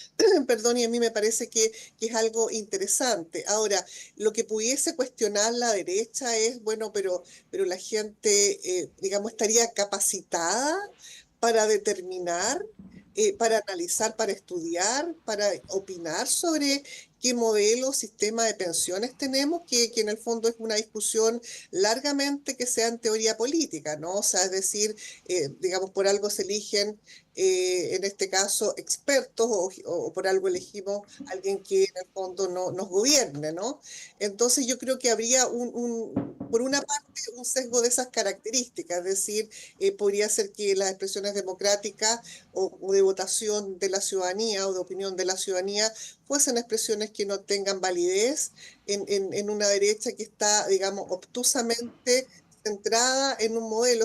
Perdón, y a mí me parece que es algo interesante. Ahora, lo que pudiese cuestionar la derecha es, bueno, pero la gente, digamos, estaría capacitada para determinar, para analizar, para estudiar, para opinar sobre qué modelo, sistema de pensiones tenemos, que en el fondo es una discusión largamente que sea en teoría política, ¿no? O sea, es decir, digamos, por algo se eligen, en este caso, expertos o por algo elegimos a alguien que en el fondo no nos gobierne, ¿no? Entonces yo creo que habría por una parte, un sesgo de esas características, es decir, podría ser que las expresiones democráticas o de votación de la ciudadanía o de opinión de la ciudadanía fuesen expresiones que no tengan validez en una derecha que está, digamos, obtusamente centrada en un modelo.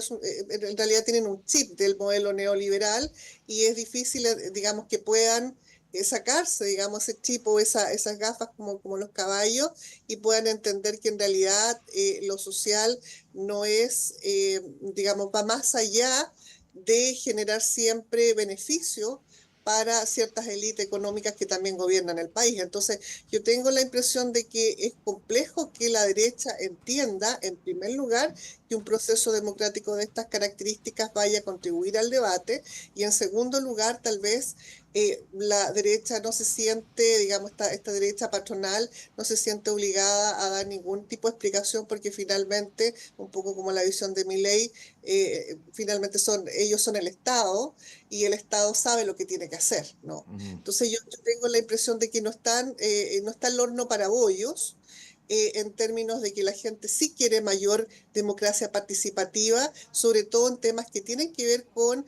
En realidad tienen un chip del modelo neoliberal y es difícil, digamos, que puedan sacarse, digamos, ese chip o esas gafas como los caballos y puedan entender que en realidad lo social no es, digamos, va más allá de generar siempre beneficio para ciertas élites económicas que también gobiernan el país. Entonces, yo tengo la impresión de que es complejo que la derecha entienda, en primer lugar, que un proceso democrático de estas características vaya a contribuir al debate, y en segundo lugar, tal vez la derecha no se siente, digamos, esta derecha patronal no se siente obligada a dar ningún tipo de explicación porque finalmente, un poco como la visión de Milei, finalmente ellos son el Estado y el Estado sabe lo que tiene que hacer, ¿no? Entonces yo tengo la impresión de que no está el horno para bollos, en términos de que la gente sí quiere mayor democracia participativa, sobre todo en temas que tienen que ver con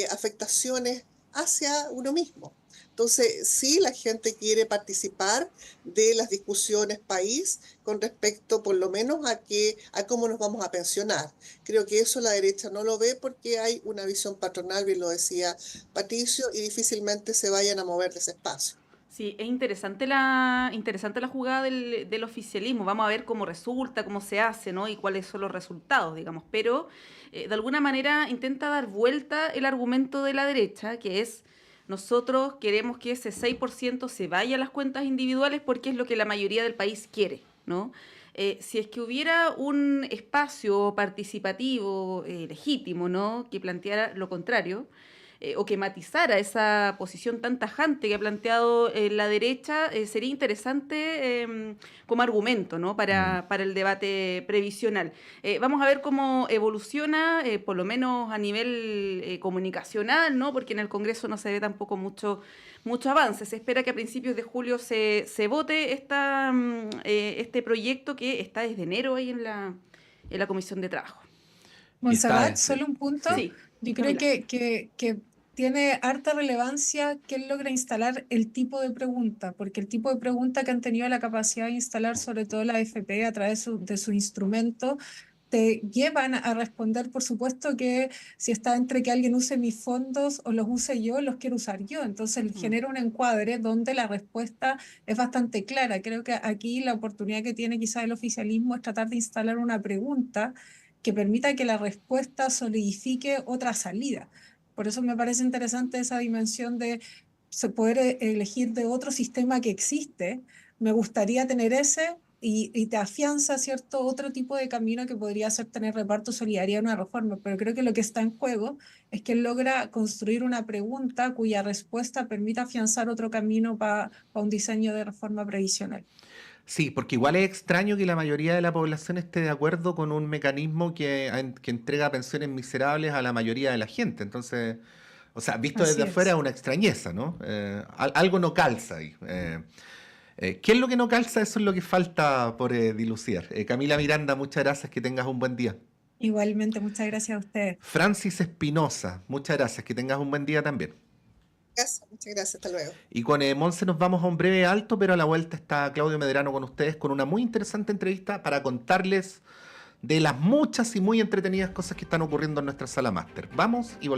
afectaciones hacia uno mismo. Entonces, sí, la gente quiere participar de las discusiones país con respecto, por lo menos, a cómo nos vamos a pensionar. Creo que eso la derecha no lo ve porque hay una visión patronal, bien lo decía Patricio, y difícilmente se vayan a mover de ese espacio. Sí, es interesante la jugada del oficialismo. Vamos a ver cómo resulta, cómo se hace, ¿no? Y cuáles son los resultados, digamos. Pero, de alguna manera, intenta dar vuelta el argumento de la derecha, que es, nosotros queremos que ese 6% se vaya a las cuentas individuales porque es lo que la mayoría del país quiere, ¿no? Si es que hubiera un espacio participativo legítimo, ¿no? Que planteara lo contrario, o que matizara esa posición tan tajante que ha planteado la derecha, sería interesante como argumento, ¿no? para el debate previsional. Vamos a ver cómo evoluciona, por lo menos a nivel comunicacional, ¿no? Porque en el Congreso no se ve tampoco mucho avance. Se espera que a principios de julio se vote este proyecto que está desde enero ahí en la Comisión de Trabajo. Montserrat, solo un punto. Sí, Yo creo Camila. que tiene harta relevancia que él logra instalar el tipo de pregunta, porque el tipo de pregunta que han tenido la capacidad de instalar, sobre todo la AFP, a través de su instrumento, te llevan a responder, por supuesto, que si está entre que alguien use mis fondos o los use yo, los quiero usar yo. Entonces genera un encuadre donde la respuesta es bastante clara. Creo que aquí la oportunidad que tiene quizá el oficialismo es tratar de instalar una pregunta que permita que la respuesta solidifique otra salida. Por eso me parece interesante esa dimensión de poder elegir de otro sistema que existe. Me gustaría tener ese y te afianza cierto otro tipo de camino que podría ser tener reparto, solidaridad, una reforma. Pero creo que lo que está en juego es que él logra construir una pregunta cuya respuesta permita afianzar otro camino para un diseño de reforma previsional. Sí, porque igual es extraño que la mayoría de la población esté de acuerdo con un mecanismo que entrega pensiones miserables a la mayoría de la gente. Entonces, o sea, visto Así desde es. afuera es una extrañeza, ¿no? Algo no calza ahí. ¿Qué es lo que no calza? Eso es lo que falta por dilucidar. Camila Miranda, muchas gracias, que tengas un buen día. Igualmente, muchas gracias a ustedes. Francis Espinosa, muchas gracias, que tengas un buen día también. Muchas gracias, hasta luego. Y con Monse nos vamos a un breve alto, pero a la vuelta está Claudio Medrano con ustedes con una muy interesante entrevista para contarles de las muchas y muy entretenidas cosas que están ocurriendo en nuestra sala máster. Vamos y volvemos.